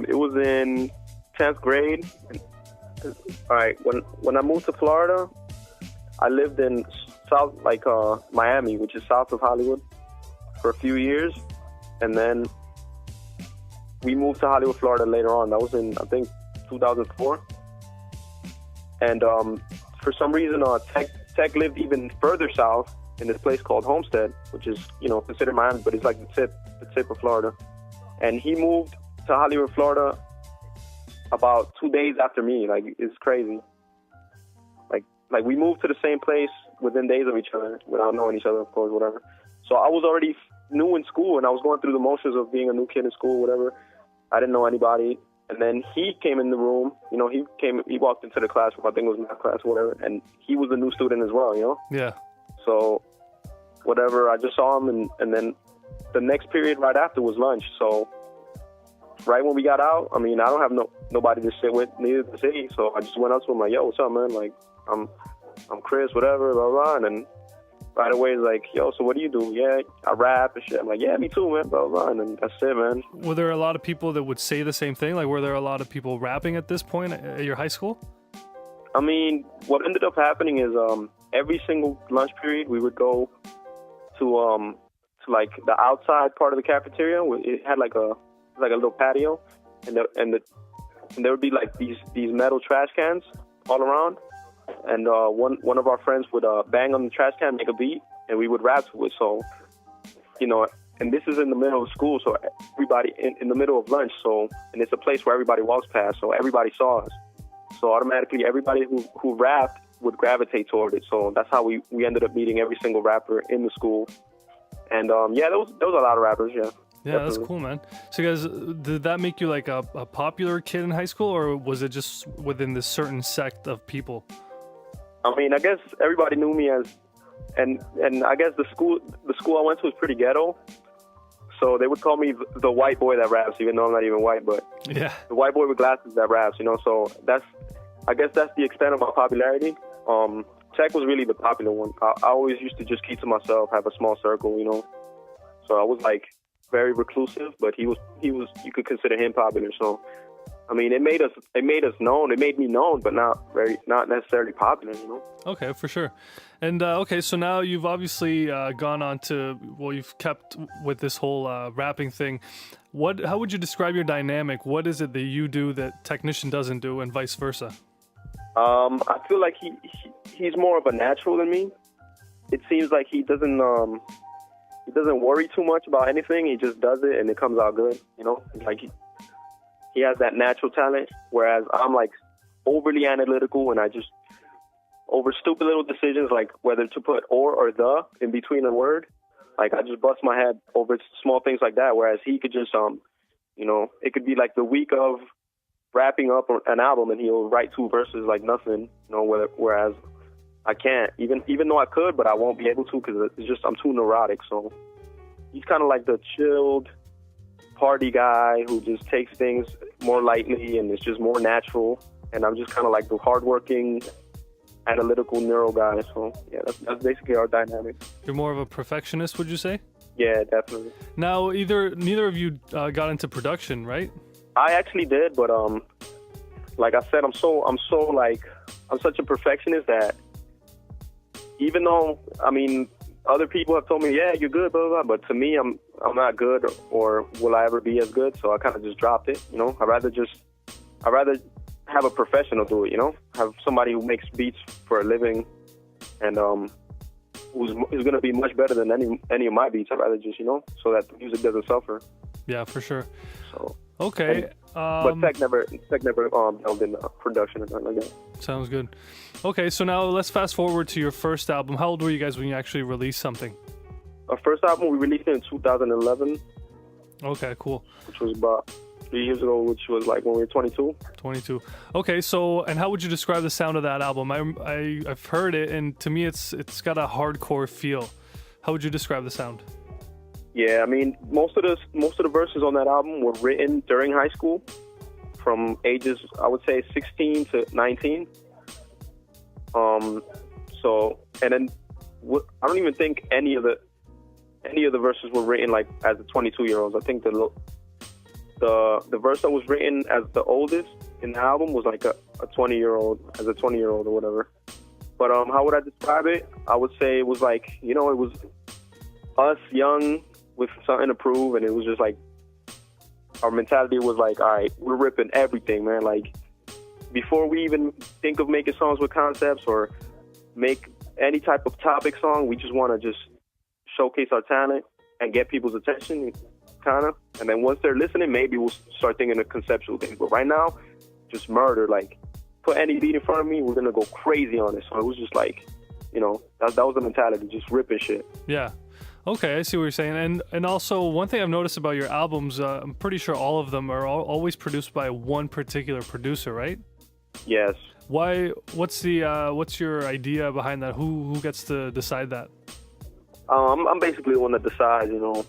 it was in 10th grade. All right, when I moved to Florida, I lived in South, like Miami, which is south of Hollywood, for a few years, and then we moved to Hollywood, Florida later on. That was in, I think, 2004. And for some reason, Tech lived even further south in this place called Homestead, which is, you know, considered Miami, but it's like the tip of Florida. And he moved to Hollywood, Florida, about 2 days after me. Like, it's crazy. Like we moved to the same place within days of each other, without knowing each other, of course, whatever. So I was already new in school, and I was going through the motions of being a new kid in school, whatever. I didn't know anybody. And then he came in the room, you know, he walked into the classroom, I think it was math class or whatever, and he was a new student as well, you know? Yeah. So, whatever, I just saw him, and then the next period right after was lunch. So, right when we got out, I mean, I don't have nobody to sit with, neither to see, so I just went up to him like, yo, what's up, man? Like, I'm Chris, whatever, blah, blah, and then right away he's like, yo, so what do you do? Yeah, I rap and shit. I'm like, yeah, me too, man, blah, blah, and then that's it, man. Were there a lot of people that would say the same thing? Like, were there a lot of people rapping at this point at your high school? I mean, what ended up happening is every single lunch period we would go to like the outside part of the cafeteria. It had like a little patio, and there would be like these metal trash cans all around. And one of our friends would bang on the trash can, make a beat, and we would rap to it. So, you know, and this is in the middle of school, so everybody in the middle of lunch. So, and it's a place where everybody walks past, so everybody saw us. So automatically, everybody who rapped would gravitate toward it. So that's how we ended up meeting every single rapper in the school. And yeah, there was a lot of rappers. Yeah. Yeah, definitely. That's cool, man. So, guys, did that make you like a popular kid in high school, or was it just within this certain sect of people? I mean, I guess everybody knew me as, and I guess the school I went to was pretty ghetto, so they would call me the white boy that raps, even though I'm not even white, but yeah, the white boy with glasses that raps, you know. So I guess that's the extent of my popularity. Tech was really the popular one. I always used to just keep to myself, have a small circle, you know. So I was like very reclusive, but he was you could consider him popular. So I mean, it made us known. It made me known, but not necessarily popular, you know. Okay, for sure. And okay, so now you've obviously gone on to, well, you've kept with this whole rapping thing. How would you describe your dynamic? What is it that you do that Technician doesn't do, and vice versa? I feel like he's more of a natural than me. It seems like he doesn't worry too much about anything. He just does it, and it comes out good, you know. Like he has that natural talent, whereas I'm like overly analytical, and I just over stupid little decisions, like whether to put or the in between a word. Like I just bust my head over small things like that, whereas he could just you know, it could be like the week of wrapping up an album and he'll write 2 verses like nothing, you know, whereas I can't, even though I could, but I won't be able to because it's just I'm too neurotic. So he's kind of like the chilled party guy who just takes things more lightly and it's just more natural, and I'm just kind of like the hardworking, analytical neuro guy. So yeah, that's basically our dynamic. You're more of a perfectionist, would you say? Yeah, definitely. Now, neither of you got into production, right? I actually did, but like I said, I'm such a perfectionist that even though, I mean, other people have told me, yeah, you're good, blah, blah, blah, but to me, I'm not good, or will I ever be as good? So I kind of just dropped it, you know? I'd rather have a professional do it, you know? Have somebody who makes beats for a living and who's going to be much better than any of my beats. I'd rather just, you know, so that the music doesn't suffer. Yeah, for sure. So okay. But Tech never delved in production or nothing like that. Sounds good. Okay, so now let's fast forward to your first album. How old were you guys when you actually released something? Our first album, we released it in 2011. Okay, cool. Which was about 3 years ago, which was like when we were 22. 22. Okay, so, and how would you describe the sound of that album? I've heard it, and to me it's got a hardcore feel. How would you describe the sound? Yeah, I mean, most of the verses on that album were written during high school, from ages, I would say, 16 to 19. So, and then I don't even think any of the verses were written like as the 22-year-olds. I think the verse that was written as the oldest in the album was like a 20-year-old, as a 20-year-old or whatever. But how would I describe it? I would say it was like, you know, it was us young with something to prove, and it was just like our mentality was like, all right, we're ripping everything, man. Like, before we even think of making songs with concepts or make any type of topic song, we just want to just showcase our talent and get people's attention, kind of. And then once they're listening, maybe we'll start thinking of conceptual things. But right now, just murder. Like, put any beat in front of me, we're gonna go crazy on it. So it was just like, you know, that was the mentality, just ripping shit. Yeah. Okay, I see what you're saying. And also, one thing I've noticed about your albums, I'm pretty sure all of them are always produced by one particular producer, right? Yes. Why? What's your idea behind that? Who gets to decide that? I'm basically the one that decides, you know.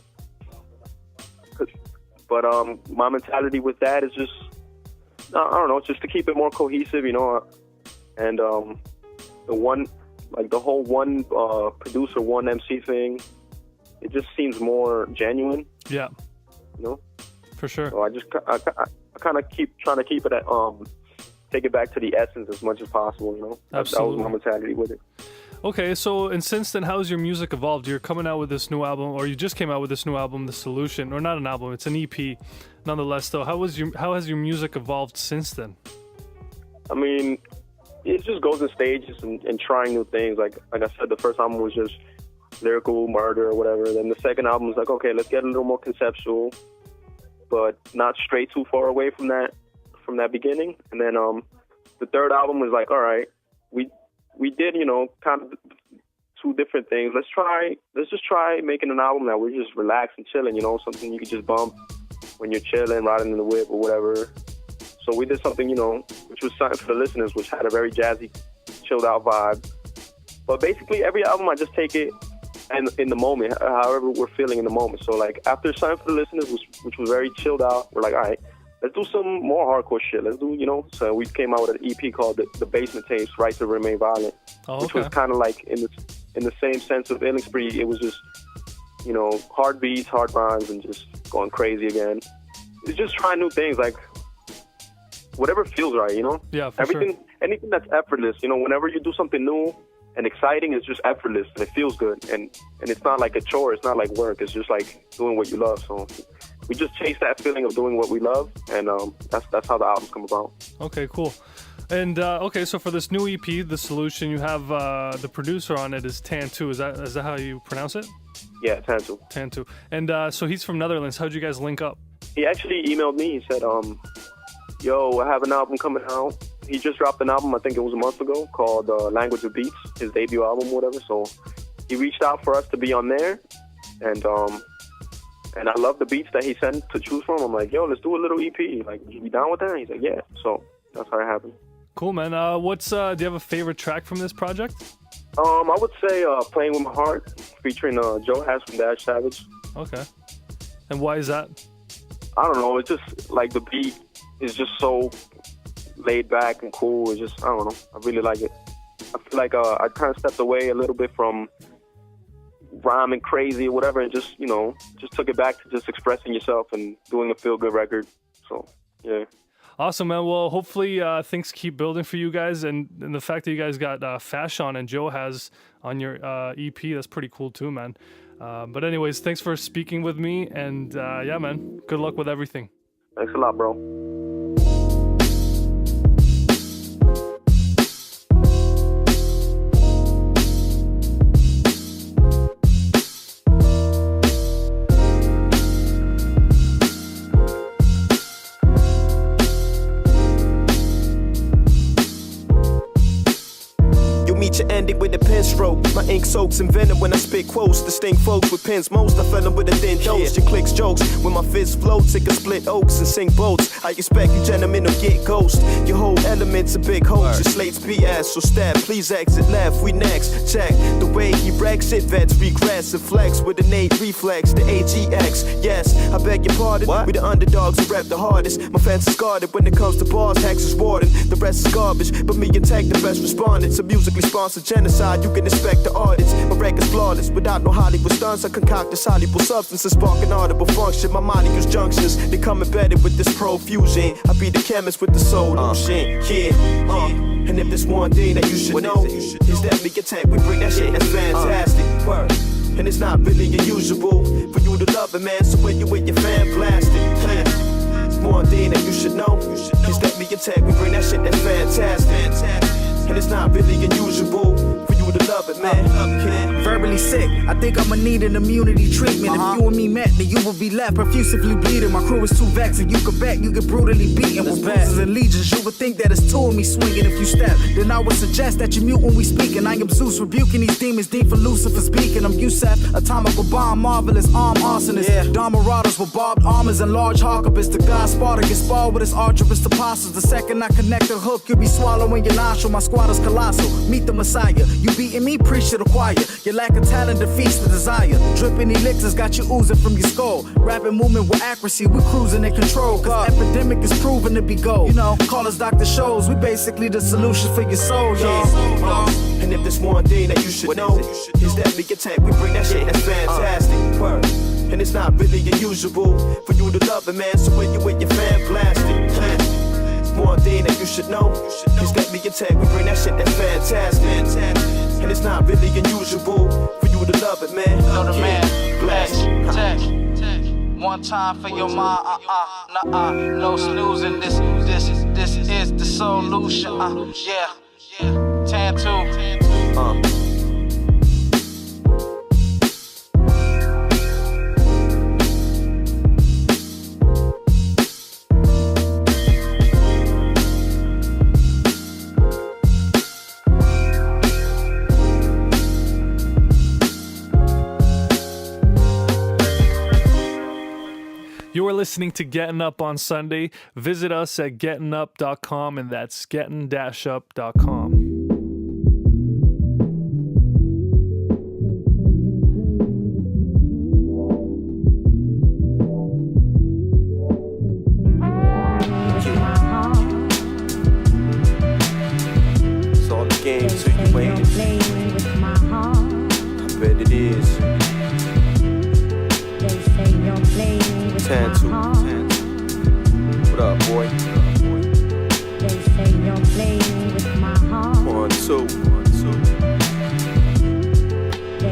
But my mentality with that is just, I don't know, just to keep it more cohesive, you know. And the whole one producer, one MC thing, it just seems more genuine. Yeah. You know? For sure. So I kind of keep trying to keep it at, take it back to the essence as much as possible, you know? Absolutely. That was my mentality with it. Okay, so, and since then, how has your music evolved? You're coming out with this new album, or you just came out with this new album, The Solution, or not an album, it's an EP. Nonetheless, though, how has your music evolved since then? I mean, it just goes in stages and trying new things. Like I said, the first album was just lyrical murder or whatever. Then the second album was like, okay, let's get a little more conceptual, but not straight too far away from that beginning. And then the third album was like, all right, we did, you know, kind of two different things. Let's just try making an album that we're just relaxed and chilling, you know, something you could just bump when you're chilling, riding in the whip or whatever. So we did something, you know, which was something for the listeners, which had a very jazzy, chilled out vibe. But basically every album, I just take it and in the moment, however we're feeling in the moment. So like after Something for the Listeners, which was very chilled out, we're like, all right, let's do some more hardcore shit. Let's do, you know, so we came out with an EP called The Basement Tapes, Right to Remain Violent, which was kind of like in the same sense of Illing Spree. It was just, you know, hard beats, hard rhymes, and just going crazy again. It's just trying new things, like whatever feels right, you know? Yeah, for sure. Anything that's effortless, you know, whenever you do something new and exciting, it's just effortless and it feels good. And it's not like a chore, it's not like work, it's just like doing what you love. So we just chase that feeling of doing what we love, and that's how the albums come about. Okay, cool. And okay, so for this new EP, The Solution, you have the producer on it is Tantu. Is that how you pronounce it? Yeah, Tantu. Tantu. And so he's from Netherlands. How'd you guys link up? He actually emailed me. He said, yo, I have an album coming out. He just dropped an album, I think it was a month ago, called Language of Beats, his debut album, whatever. So he reached out for us to be on there, and I love the beats that he sent to choose from. I'm like, yo, let's do a little EP. Like, you be down with that? He's like, yeah. So that's how it happened. Cool, man. Do you have a favorite track from this project? I would say Playing With My Heart, featuring Joe Hass from Dash Savage. Okay. And why is that? I don't know. It's just like the beat is just so laid back and cool. It's just, I don't know. I really like it. I feel like I kind of stepped away a little bit from rhyming crazy or whatever, and just, you know, just took it back to just expressing yourself and doing a feel-good record. So, yeah. Awesome, man. Well, hopefully things keep building for you guys, and the fact that you guys got Fashion and Joe has on your EP, that's pretty cool too, man. But anyways, thanks for speaking with me, and yeah, man, good luck with everything. Thanks a lot, bro. Your ending with a pen stroke. My ink soaks in venom when I spit quotes. Distinct folks with pens most. I fell in with a thin dose. Your clicks jokes when my fist floats. It can split oaks and sink boats. I expect you gentlemen to get ghost. Your whole element's a big hoax. Your slate's BS, so step. Please exit left. We next. Check the way he wrecks it. Vets regress and flex with innate reflex. The AGX. Yes, I beg your pardon. We the underdogs who rep the hardest. My fans is guarded when it comes to bars. Hex is warden. The rest is garbage. But me and Tech the best respondents. A musically sponsored genocide, you can expect the artists. My record's flawless, without no Hollywood stunts. I concoct this soluble substance and spark an audible function. My molecules junctions, they come embedded with this profusion. I be the chemist with the solution. And if there's one thing that you should know, is that me and Tech, we bring that shit that's fantastic. Word. And it's not really unusual for you to love it, man. So when you with your fan blasted, one thing that you should know is that me and Tech, we bring that shit that's fantastic. And it's not really unusual for you to love it, man. Verbally sick, I think I'ma need an immunity treatment. If you and me met, then you will be left profusively bleeding. My crew is too vexed, and you can bet you get brutally beaten with bruises and legions. You would think that it's two of me swinging if you step. Then I would suggest that you mute when we speaking. I am Zeus rebuking these demons, deep for Lucifer's beacon. I'm Yusef, atomical bomb, marvelous arm arsonist. Dawn marauders with barbed armors and large harquebuses. The god Sparta gets sparred with his archerist apostles. The second I connect the hook, you'll be swallowing your nostril. My squad is colossal. Meet the Messiah. You beating me, preach to the choir. Your lack of talent defeats the desire. Dripping elixirs got you oozing from your skull. Rapid movement with accuracy, we cruising in control. Cause epidemic is proven to be gold. You know, call us Dr. Shows. We basically the solution for your soul, y'all. And if there's one thing that you should know, is that me and Tech, we bring that shit that's fantastic. Word. And it's not really unusual for you to love it, man. So when you with your fan blasted, one thing that you should know is that me and Tech, we bring that shit that's fantastic. And it's not really unusual for you to love it, man. Know the man, blast, Tech. One time for your mind, no snoozing. This is the solution. Yeah, Tantu. You are listening to Gettin Up on Sunday. Visit us at gettinup.com, and that's gettin-up.com. It's all the game till you waiting. I bet it is. Tantu. What up, boy? They say you're playing with my heart. 1, 2.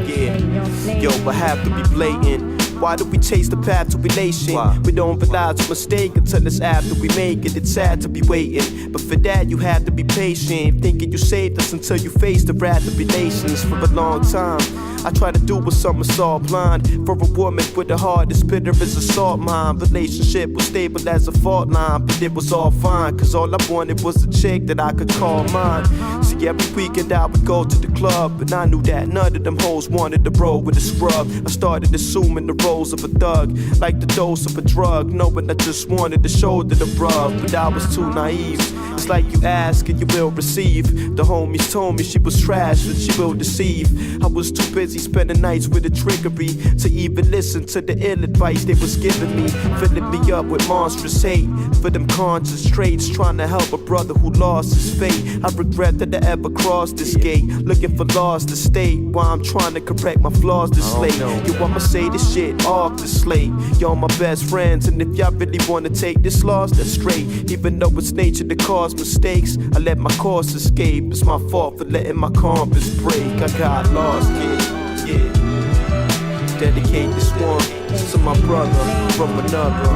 Yeah. Yo, I have to be blatant. Why do we chase the path to elation? We don't realize a mistake until it's after we make it. It's sad to be waiting, but for that you have to be patient. Thinking you saved us until you faced the wrath of relations. For a long time I try to do what some saw blind. For a woman with a heart as bitter as a salt mine. Relationship was stable as a fault line, but it was all fine, cause all I wanted was a chick that I could call mine. See, every weekend I would go to the club, and I knew that none of them hoes wanted to roll with a scrub. I started assuming the roles of a thug, like the dose of a drug, knowing I just wanted the shoulder to rub, but I was too naive. It's It's like you ask and you will receive. The homies told me she was trash and she will deceive. I was too busy spending nights with the trickery to even listen to the ill advice they was giving me. Filling me up with monstrous hate for them conscious traits, trying to help a brother who lost his fate. I regret that I ever crossed this gate, looking for lost to state while I'm trying to correct my flaws this late. Yo, I'ma say this shit off the slate. Y'all my best friends, and if y'all really wanna take this loss, that's straight. Even though it's nature to cause mistakes, I let my course escape. It's my fault for letting my compass break. I got lost, kid, yeah. Dedicate this one to my brother from another.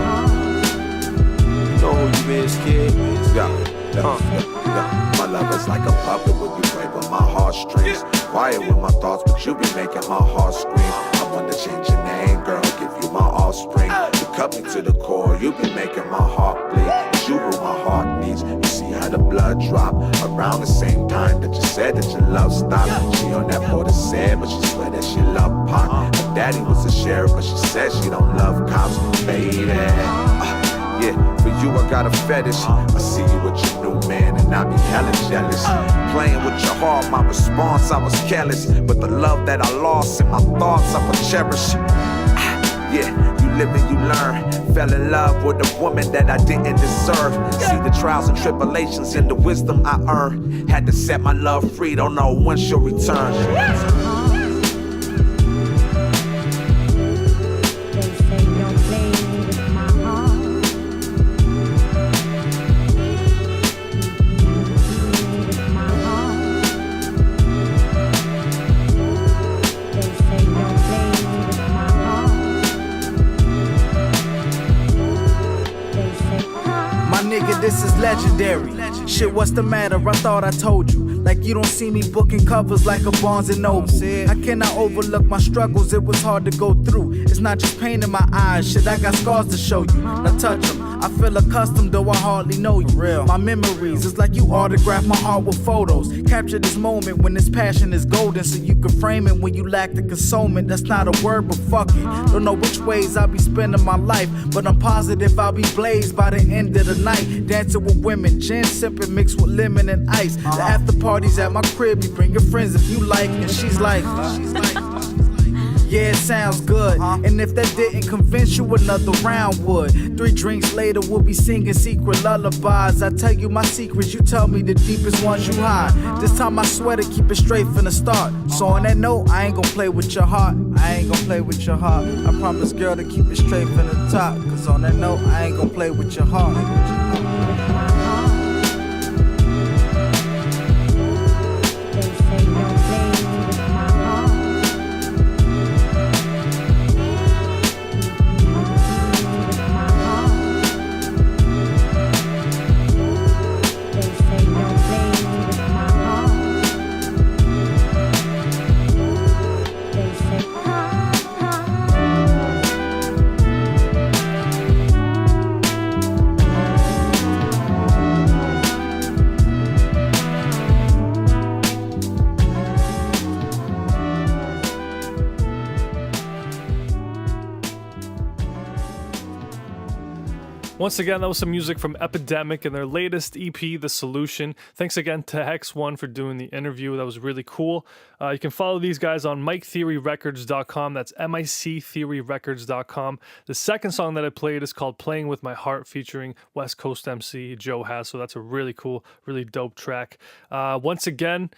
You know who you is, kid. My love is like a puppet when you play with my heartstrings. Quiet with my thoughts, but you be making my heart scream. I wanna change your name, girl, give you my offspring. You cut me to the core, you be making my heart bleed. It's you who my heart needs. You see how the blood drop around the same time that you said that your love stopped. She on that Portishead, but she swear that she love pop. Her daddy was a sheriff, but she said she don't love cops, baby. Yeah, for you I got a fetish. I see you with your new man and I be hella jealous. Playing with your heart, my response, I was careless. But the love that I lost in my thoughts, I will cherish. Yeah, you live and you learn. Fell in love with a woman that I didn't deserve. See the trials and tribulations and the wisdom I earned. Had to set my love free, don't know when she'll return. Nigga, this is legendary. Shit, what's the matter? I thought I told you. Like you don't see me booking covers like a Barnes and Noble. I cannot overlook my struggles, it was hard to go through. It's not just pain in my eyes, shit, I got scars to show you. Now touch them, I feel accustomed though I hardly know you. My memories, it's like you autograph my heart with photos. Capture this moment when this passion is golden, so you can frame it when you lack the consolement. That's not a word, but fuck it. Don't know which ways I'll be spending my life, but I'm positive I'll be blazed by the end of the night. Dancing with women, gin sipping mixed with lemon and ice. The after parties at my crib, you bring your friends if you like. And she's like, yeah, it sounds good. And if that didn't convince you, another round would. 3 drinks later, we'll be singing secret lullabies. I tell you my secrets, you tell me the deepest ones you hide. This time I swear to keep it straight from the start. So on that note, I ain't gonna play with your heart. I ain't gonna play with your heart. I promise, girl, to keep it straight from the top. Cause on that note, I ain't gonna play with your heart. Once again, that was some music from Epidemic and their latest EP, The Solution. Thanks again to Hex One for doing the interview. That was really cool. You can follow these guys on MikeTheoryRecords.com. That's MICTheoryRecords.com. The second song that I played is called Playing With My Heart, featuring West Coast MC Joe Hass. So that's a really cool, really dope track. Once again,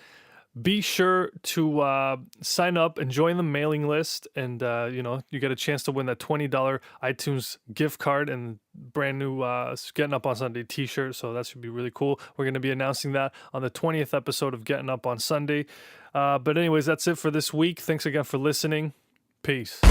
be sure to sign up and join the mailing list, and you get a chance to win that $20 iTunes gift card and brand new Gettin Up On Sunday t-shirt. So that should be really cool. We're going to be announcing that on the 20th episode of Gettin Up On Sunday. But anyways, that's it for this week. Thanks again for listening. Peace.